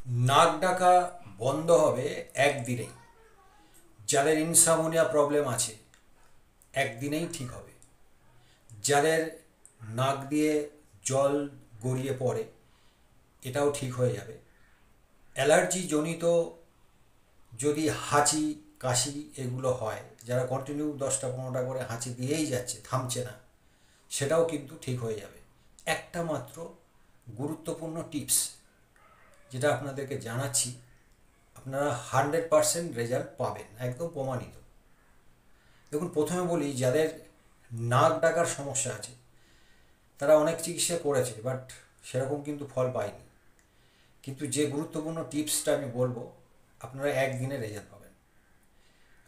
নাক ডাকা বন্ধ হবে একদিনেই। যাদের ইনসামোনিয়া প্রবলেম আছে একদিনেই ঠিক হবে। যাদের নাক দিয়ে জল গড়িয়ে পড়ে এটাও ঠিক হয়ে যাবে। অ্যালার্জি জনিত যদি হাঁচি কাশি এগুলো হয়, যারা কন্টিনিউ 10টা 15টা করে হাঁচি দিয়েই যাচ্ছে, থামছে না, সেটাও কিন্তু ঠিক হয়ে যাবে। একটা মাত্র গুরুত্বপূর্ণ টিপস যেটা আপনাদেরকে জানাচ্ছি, আপনারা 100% রেজাল্ট পাবেন, একদম প্রমাণিত। দেখুন, প্রথমে বলি, যাদের নাক ডাকার সমস্যা আছে তারা অনেক চিকিৎসা করেছে, বাট সেরকম কিন্তু ফল পায়নি। কিন্তু যে গুরুত্বপূর্ণ টিপসটা আমি বলবো, আপনারা একদিনে রেজাল্ট পাবেন।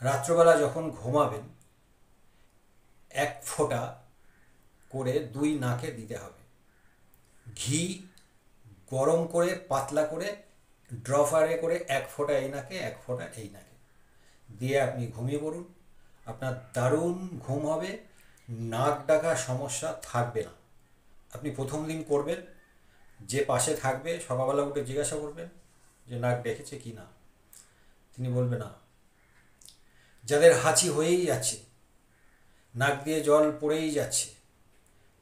রাত্রবেলা যখন ঘুমাবেন 1 ফোঁটা করে 2 নাকে দিতে হবে। ঘি গরম করে পাতলা করে ড্রপারে করে 1 ফোঁটা এই নাকে 1 ফোঁটা এই নাকে দিয়ে আপনি ঘুমিয়ে পড়ুন। আপনার দারুণ ঘুম হবে, নাক ডাকা সমস্যা থাকবে না। আপনি প্রথম দিন করবেন, যে পাশে থাকবে সকালবেলা উঠে জিজ্ঞাসা করবেন যে নাক ডেকেছে কি না, তিনি বলবে না। যাদের হাঁচি হয়েই যাচ্ছে, নাক দিয়ে জল পড়েই যাচ্ছে,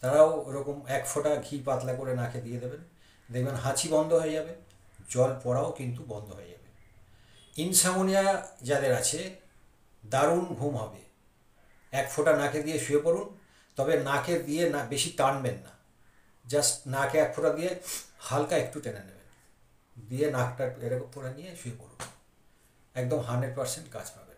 তারাও ওরকম 1 ফোঁটা ঘি পাতলা করে নাকে দিয়ে দেবেন, দেখবেন হাঁচি বন্ধ হয়ে যাবে, জল পড়াও কিন্তু বন্ধ হয়ে যাবে। ইনসামোনিয়া যাদের আছে দারুণ ঘুম হবে। 1 ফোঁটা নাকে দিয়ে শুয়ে পড়ুন, তবে নাকে দিয়ে না বেশি টানবেন না, জাস্ট নাকে 1 ফোঁটা দিয়ে হালকা একটু টেনে নেবেন, দিয়ে নাকটা এরকম করে নিয়ে শুয়ে পড়ুন, একদম 100% কাজ পাবে।